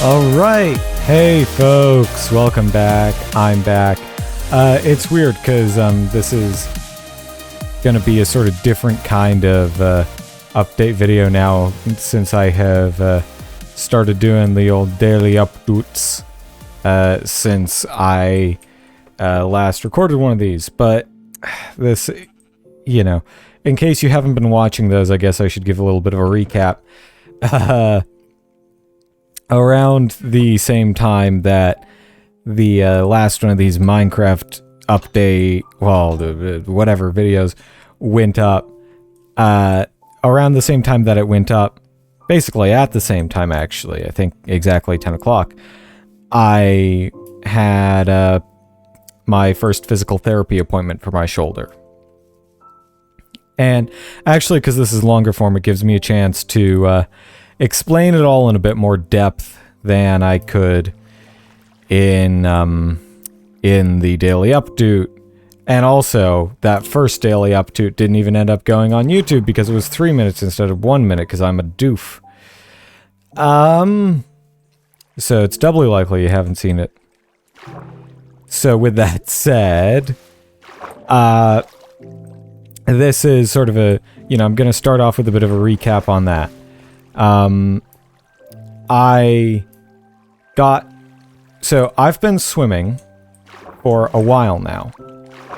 Alright, hey folks, welcome back, I'm back. It's weird because this is gonna be a sort of different kind of update video now since I have started doing the old daily updoots since I last recorded one of these. But this, you know, in case you haven't been watching those, I guess I should give a little bit of a recap. Around the same time that the last one of these Minecraft update, well, whatever videos went up, around the same time that it went up, basically at the same time actually, I think exactly 10 o'clock, I had my first physical therapy appointment for my shoulder. And actually, because this is longer form, it gives me a chance to explain it all in a bit more depth than I could in the daily update. And also, that first daily update didn't even end up going on YouTube because it was 3 minutes instead of 1 minute because I'm a doof. So it's doubly likely you haven't seen it. So with that said, this is sort of a, I'm going to start off with a bit of a recap on that. So I've been swimming for a while now,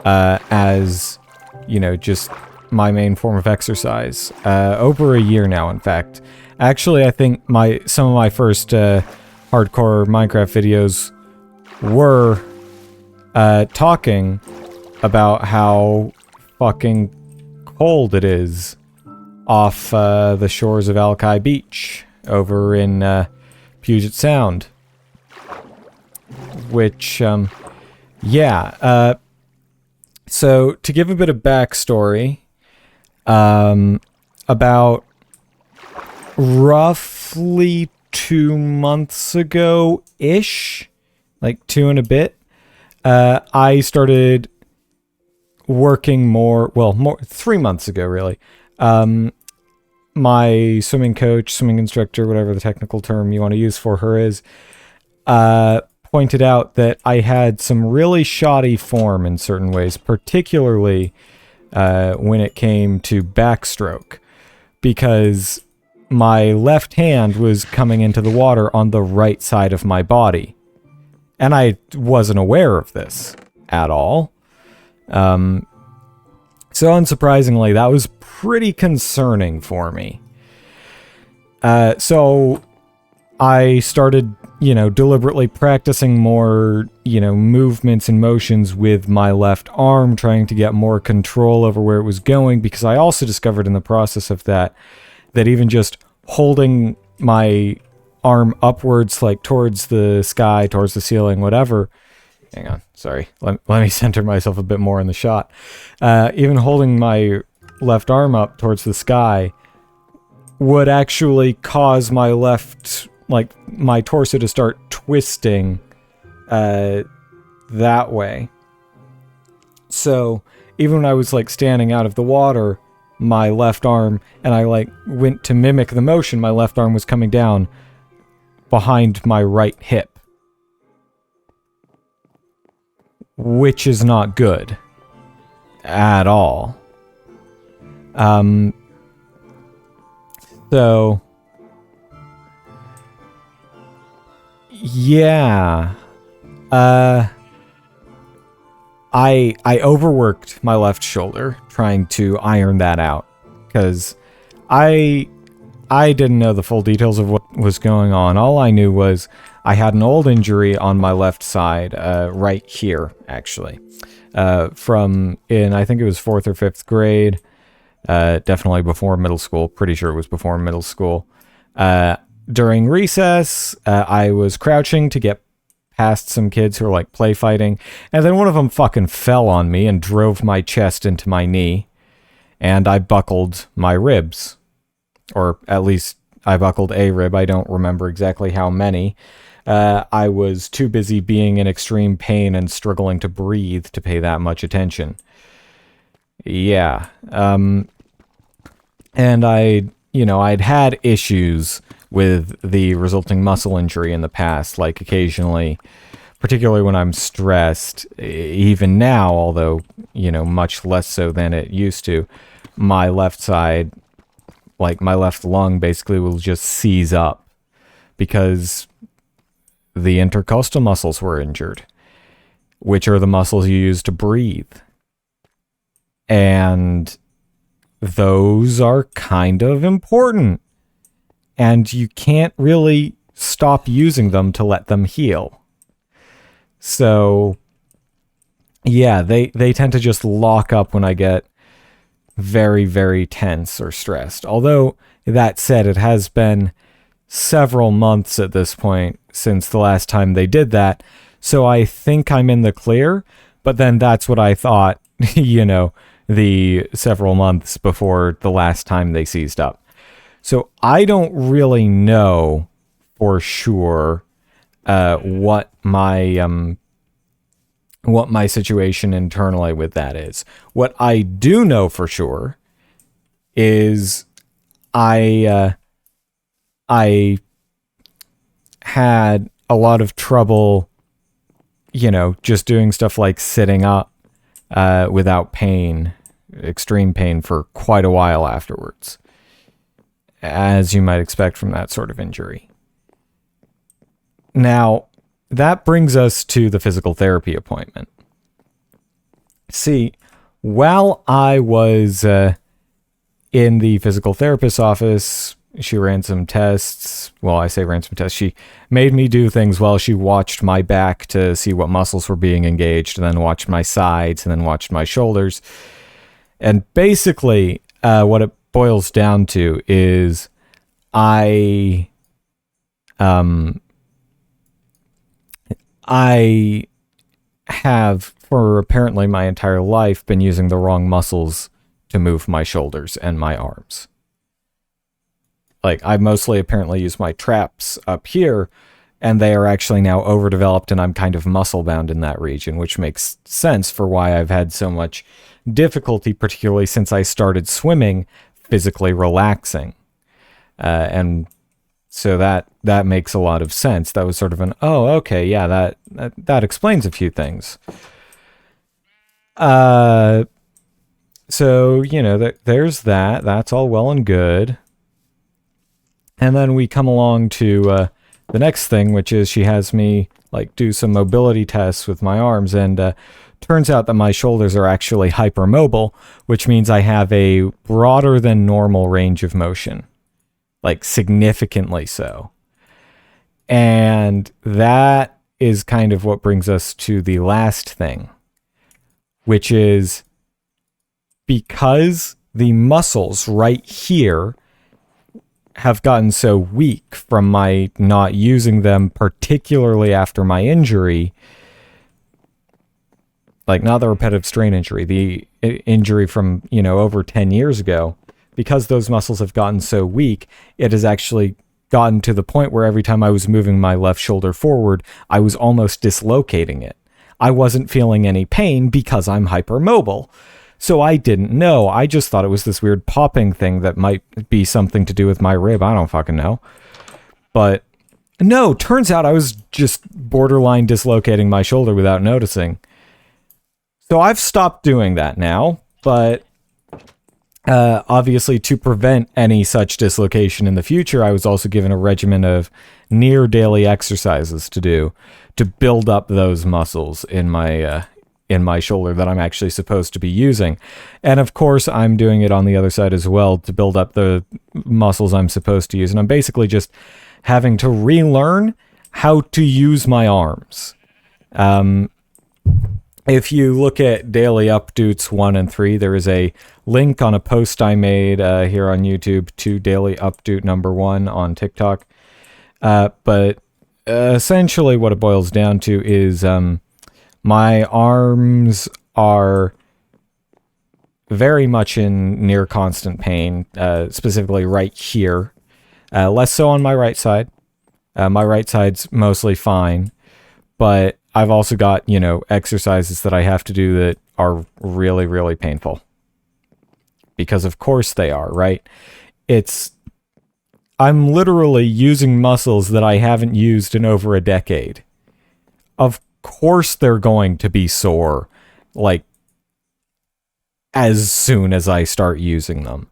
as, just my main form of exercise, over a year now, in fact. Actually, I think some of my first, hardcore Minecraft videos were, talking about how fucking cold it is off the shores of Alki Beach over in Puget Sound. Which, so to give a bit of backstory, about roughly 2 months ago-ish, like 2 and a bit, I started working more 3 months ago, really. My swimming coach, swimming instructor, whatever the technical term you want to use for her is, pointed out that I had some really shoddy form in certain ways, particularly when it came to backstroke, because my left hand was coming into the water on the right side of my body. And I wasn't aware of this at all. So unsurprisingly, that was pretty concerning for me. So I started, deliberately practicing more, movements and motions with my left arm, trying to get more control over where it was going, because I also discovered in the process of that even just holding my arm upwards, like towards the sky, towards the ceiling, whatever. Hang on, sorry. Let me center myself a bit more in the shot. Even holding my left arm up towards the sky would actually cause my my torso to start twisting that way. So even when I was standing out of the water, my left arm, and I went to mimic the motion, my left arm was coming down behind my right hip, which is not good at all. So yeah, I overworked my left shoulder trying to iron that out, because I didn't know the full details of what was going on. All I knew was I had an old injury on my left side, right here, actually, from I think it was 4th or 5th grade, definitely before middle school, pretty sure it was before middle school. During recess, I was crouching to get past some kids who were play fighting, and then one of them fucking fell on me and drove my chest into my knee, and I buckled my ribs. Or at least I buckled a rib. I don't remember exactly how many. I was too busy being in extreme pain and struggling to breathe to pay that much attention. Yeah. And I'd had issues with the resulting muscle injury in the past, like occasionally, particularly when I'm stressed, even now, although, much less so than it used to, my left side, like my left lung basically will just seize up because the intercostal muscles were injured, which are the muscles you use to breathe. And those are kind of important. And you can't really stop using them to let them heal. So, yeah, they tend to just lock up when I get very, very tense or stressed. Although, that said, it has been several months at this point since the last time they did that. So I think I'm in the clear, but then that's what I thought, the several months before the last time they seized up. So I don't really know for sure what my situation internally with that is. What I do know for sure is I had a lot of trouble, just doing stuff like sitting up without pain, extreme pain for quite a while afterwards, as you might expect from that sort of injury. Now, that brings us to the physical therapy appointment. See, while I was in the physical therapist's office, she ran some tests. Well, I say ran some tests. She made me do things while she watched my back to see what muscles were being engaged, and then watched my sides, and then watched my shoulders. And basically, what it boils down to is I have, for apparently my entire life, been using the wrong muscles to move my shoulders and my arms. Like, I mostly apparently use my traps up here, and they are actually now overdeveloped, and I'm kind of muscle-bound in that region, which makes sense for why I've had so much difficulty, particularly since I started swimming, physically relaxing. And so that makes a lot of sense. That was sort of an, oh, okay, yeah, that explains a few things. So, there's that. That's all well and good. And then we come along to the next thing, which is she has me do some mobility tests with my arms, and turns out that my shoulders are actually hypermobile, which means I have a broader than normal range of motion, significantly so. And that is kind of what brings us to the last thing, which is because the muscles right here have gotten so weak from my not using them, particularly after my injury, not the repetitive strain injury, the injury from, over 10 years ago, because those muscles have gotten so weak, it has actually gotten to the point where every time I was moving my left shoulder forward, I was almost dislocating it. I wasn't feeling any pain because I'm hypermobile. So I didn't know. I just thought it was this weird popping thing that might be something to do with my rib. I don't fucking know. But no, turns out I was just borderline dislocating my shoulder without noticing. So I've stopped doing that now, but obviously to prevent any such dislocation in the future, I was also given a regimen of near daily exercises to do to build up those muscles in my shoulder that I'm actually supposed to be using. And of course, I'm doing it on the other side as well to build up the muscles I'm supposed to use. And I'm basically just having to relearn how to use my arms. If you look at Daily Updoots 1 and 3, there is a link on a post I made here on YouTube to Daily Updoot number 1 on TikTok. But essentially what it boils down to is my arms are very much in near constant pain, specifically right here. Less so on my right side. My right side's mostly fine, but I've also got, exercises that I have to do that are really, really painful. Because of course they are, right? I'm literally using muscles that I haven't used in over a decade. Of course they're going to be sore, like, as soon as I start using them.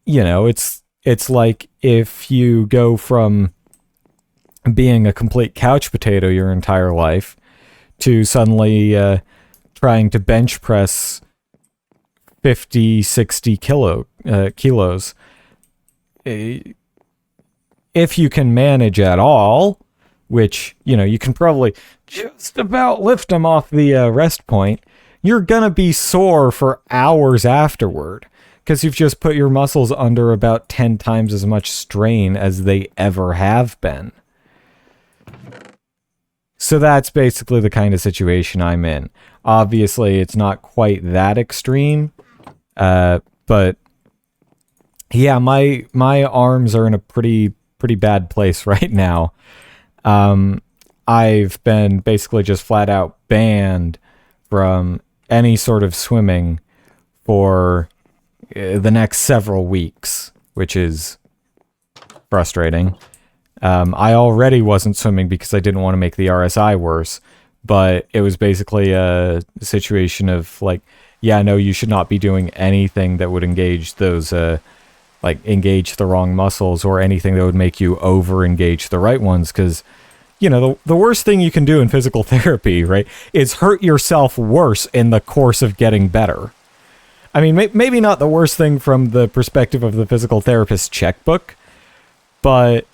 You know, it's like if you go from being a complete couch potato your entire life to suddenly trying to bench press 50, 60 kilos. If you can manage at all, which, you know, you can probably just about lift them off the rest point, you're gonna be sore for hours afterward because you've just put your muscles under about 10 times as much strain as they ever have been. So that's basically the kind of situation I'm in. Obviously, it's not quite that extreme, but yeah, my arms are in a pretty bad place right now. I've been basically just flat out banned from any sort of swimming for the next several weeks, which is frustrating. I already wasn't swimming because I didn't want to make the RSI worse, but it was basically a situation of like, yeah, no, you should not be doing anything that would engage those, engage the wrong muscles or anything that would make you over-engage the right ones, because, you know, the worst thing you can do in physical therapy, right, is hurt yourself worse in the course of getting better. I mean, maybe not the worst thing from the perspective of the physical therapist's checkbook, but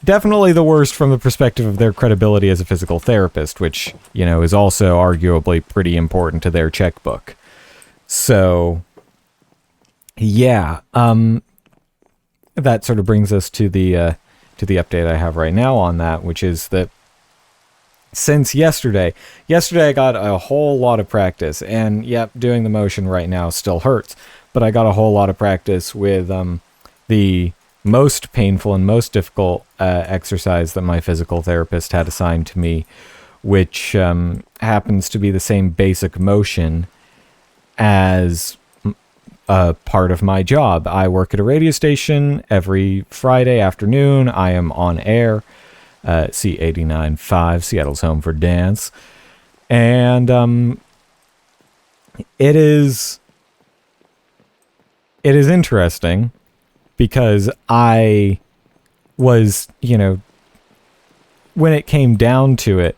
definitely the worst from the perspective of their credibility as a physical therapist, which, you know, is also arguably pretty important to their checkbook. So, yeah, that sort of brings us to the update I have right now on that, which is that since yesterday I got a whole lot of practice, and yep, doing the motion right now still hurts, but I got a whole lot of practice with the most painful and most difficult exercise that my physical therapist had assigned to me, which happens to be the same basic motion as a part of my job. I work at a radio station every Friday afternoon. I am on air, C89.5, Seattle's home for dance. And it is interesting because I was, you know, when it came down to it,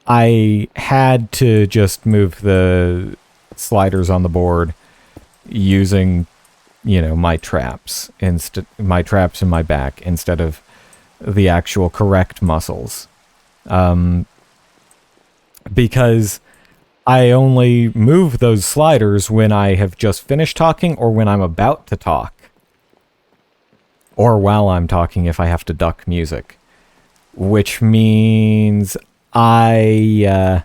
I had to just move the sliders on the board using, you know, my traps in my back instead of the actual correct muscles. Because I only move those sliders when I have just finished talking or when I'm about to talk. Or while I'm talking if I have to duck music. Which means I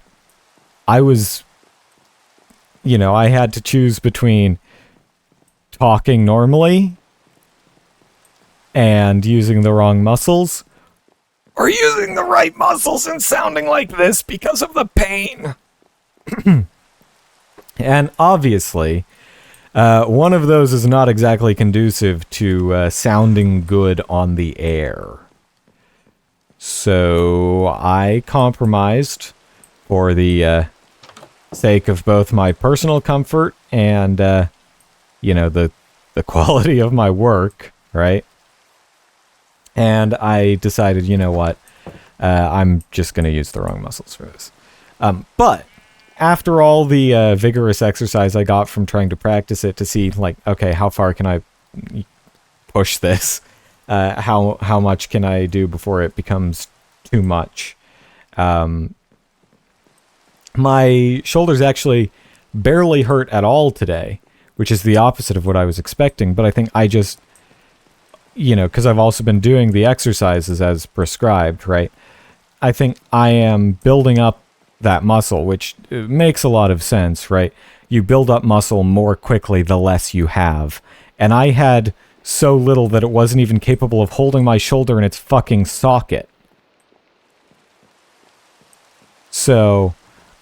was, you know, I had to choose between talking normally and using the wrong muscles, or using the right muscles and sounding like this because of the pain. And obviously, one of those is not exactly conducive to sounding good on the air. So I compromised for the sake of both my personal comfort and, you know, the quality of my work, right? And I decided, you know what, I'm just going to use the wrong muscles for this. But after all the vigorous exercise I got from trying to practice it to see, like, okay, how far can I push this? How much can I do before it becomes too much? My shoulders actually barely hurt at all today, which is the opposite of what I was expecting. But I think I just, you know, because I've also been doing the exercises as prescribed, right? I think I am building up that muscle, which makes a lot of sense, right? You build up muscle more quickly the less you have. And I had so little that it wasn't even capable of holding my shoulder in its fucking socket. So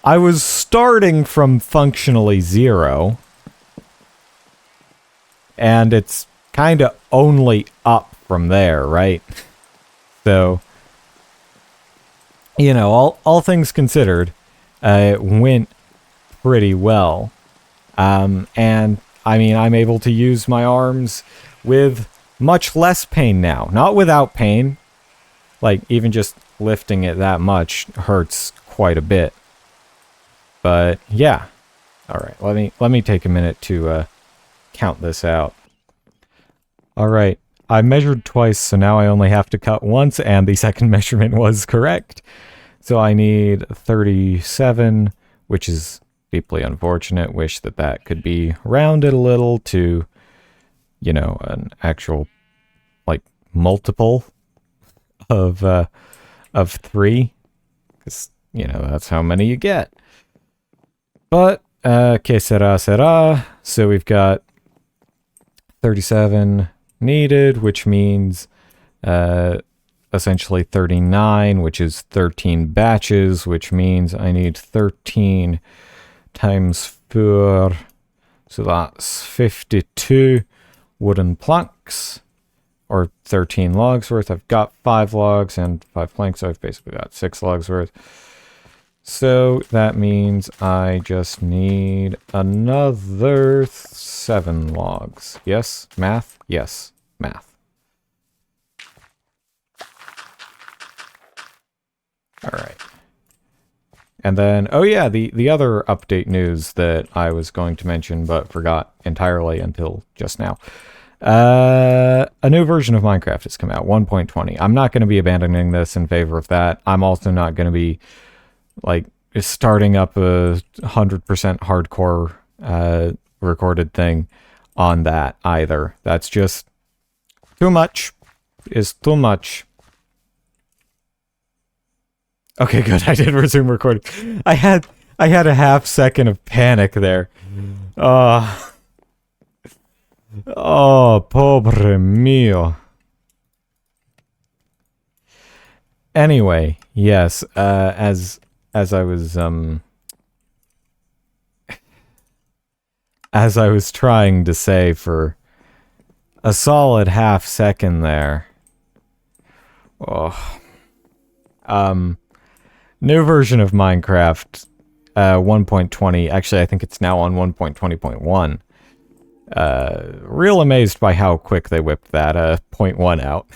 I was starting from functionally zero. And it's kind of only up from there, right? So, you know, all things considered, it went pretty well. And I mean, I'm able to use my arms with much less pain now. Not without pain. Like, even just lifting it that much hurts quite a bit. But, yeah. Alright, let me take a minute to count this out. Alright, I measured twice, so now I only have to cut once, and the second measurement was correct. So I need 37, which is deeply unfortunate. Wish that that could be rounded a little to, you know, an actual, like, multiple of 3. Because, you know, that's how many you get. But, que sera, sera. So we've got 37 needed, which means essentially 39, which is 13 batches, which means I need 13 times 4, so that's 52 wooden planks, or 13 logs worth. I've got 5 logs and 5 planks, so I've basically got 6 logs worth. So that means I just need another 7 logs. Yes? Math? Yes. Math. Alright. And then, oh yeah, the other update news that I was going to mention but forgot entirely until just now. A new version of Minecraft has come out, 1.20. I'm not going to be abandoning this in favor of that. I'm also not going to be, like, starting up a 100% hardcore recorded thing on that either. That's just too much. Is too much. Okay, good. I did resume recording. I had a half second of panic there. Oh, pobre mio. Anyway, yes, as I was trying to say for a solid half second there. Oh. New version of Minecraft, 1.20. Actually, I think it's now on 1.20.1. Real amazed by how quick they whipped that 0.1 out.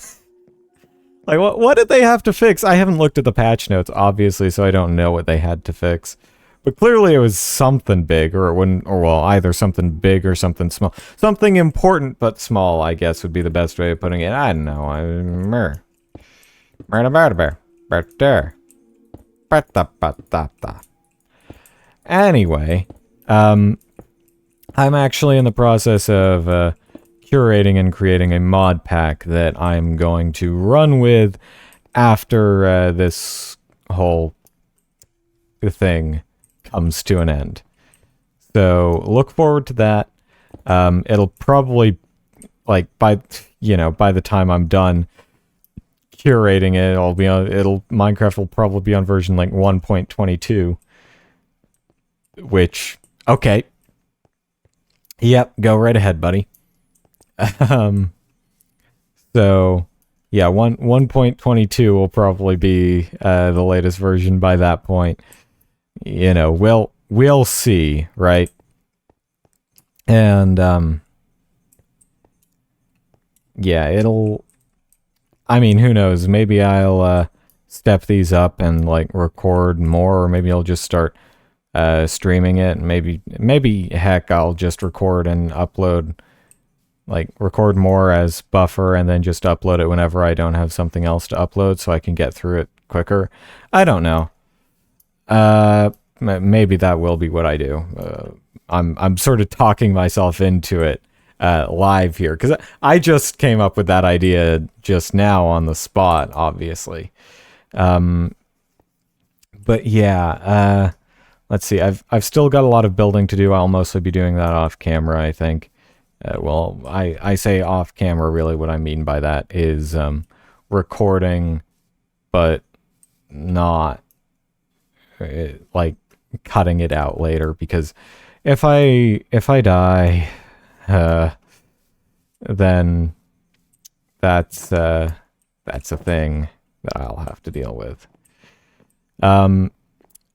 Like, what did they have to fix? I haven't looked at the patch notes, obviously, so I don't know what they had to fix. But clearly it was something big, or it wouldn't, or well, either something big or something small. Something important but small, I guess, would be the best way of putting it. I don't know. Anyway, I'm actually in the process of curating and creating a mod pack that I'm going to run with after this whole thing comes to an end. So look forward to that. It'll probably, like, by the time I'm done curating it, Minecraft will probably be on version like 1.22, which, okay. Yep, go right ahead, buddy. So yeah, 1.22 will probably be the latest version by that point. You know, we'll see, right? And yeah, I mean, who knows? Maybe I'll step these up and like record more, or maybe I'll just start streaming it. Maybe heck, I'll just record and upload, like record more as buffer and then just upload it whenever I don't have something else to upload, so I can get through it quicker. I don't know. Maybe that will be what I do. I'm sort of talking myself into it live here, because I just came up with that idea just now on the spot, obviously. But yeah, let's see. I've still got a lot of building to do. I'll mostly be doing that off camera, I think. Well, I say off camera. Really, what I mean by that is recording, but not like cutting it out later, because if I die, then that's a thing that I'll have to deal with.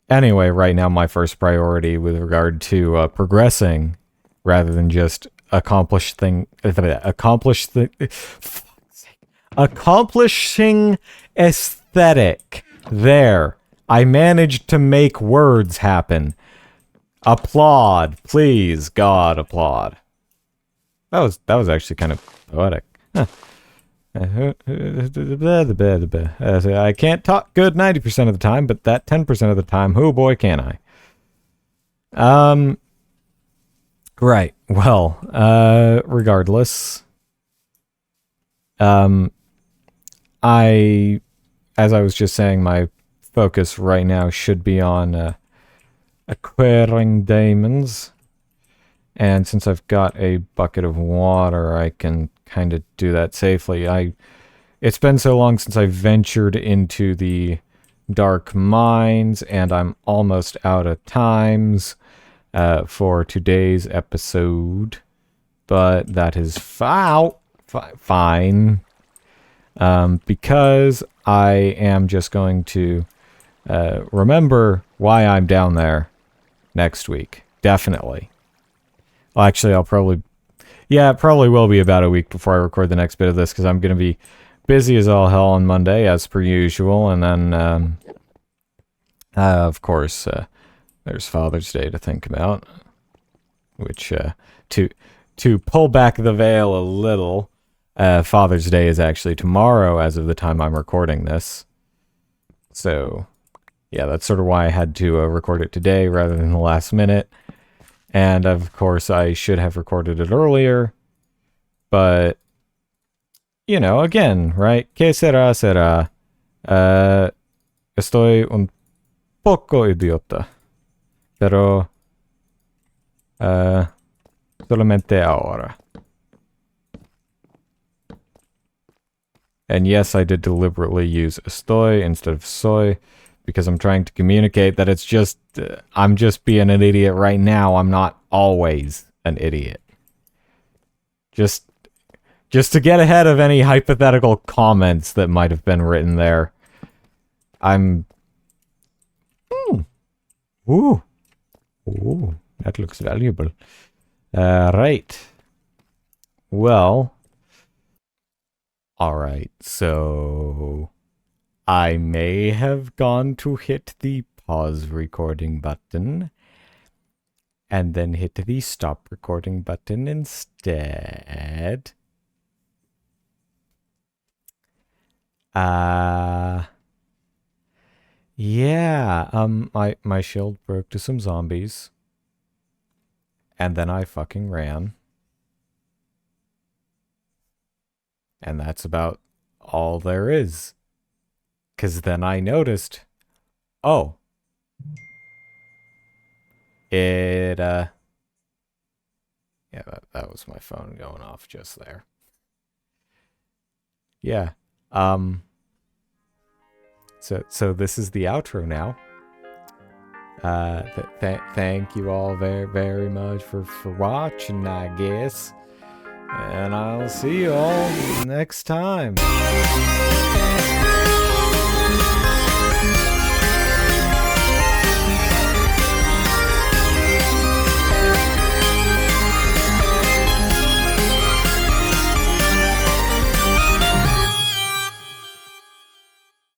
Anyway, right now my first priority with regard to progressing, rather than just accomplishing aesthetic. There, I managed to make words happen. Applaud, please, God, applaud. That was actually kind of poetic. Huh. I can't talk good 90% of the time, but that 10% of the time, oh boy, can I. Right. Well, regardless, as I was just saying, my focus right now should be on acquiring diamonds. And since I've got a bucket of water, I can kind of do that safely. It's been so long since I ventured into the dark mines, and I'm almost out of times for today's episode. But that is fine. Because I am just going to remember why I'm down there next week. Definitely. Well, actually, it probably will be about a week before I record the next bit of this, because I'm going to be busy as all hell on Monday, as per usual, and then, of course, there's Father's Day to think about, which, to pull back the veil a little, Father's Day is actually tomorrow as of the time I'm recording this. So, yeah, that's sort of why I had to record it today rather than the last minute. And, of course, I should have recorded it earlier. But, you know, again, right? ¿Qué será, será? Estoy un poco idiota. Pero, solamente ahora. And yes, I did deliberately use estoy instead of soy, because I'm trying to communicate that it's just, I'm just being an idiot right now. I'm not always an idiot. Just to get ahead of any hypothetical comments that might have been written there. Ooh, that looks valuable. Right. Well. Alright, so I may have gone to hit the pause recording button and then hit the stop recording button instead. Yeah, my shield broke to some zombies. And then I fucking ran. And that's about all there is. 'Cause then I noticed, oh, it, yeah, that was my phone going off just there. Yeah, so this is the outro now. Thank you all very, very much for watching, I guess. And I'll see you all next time.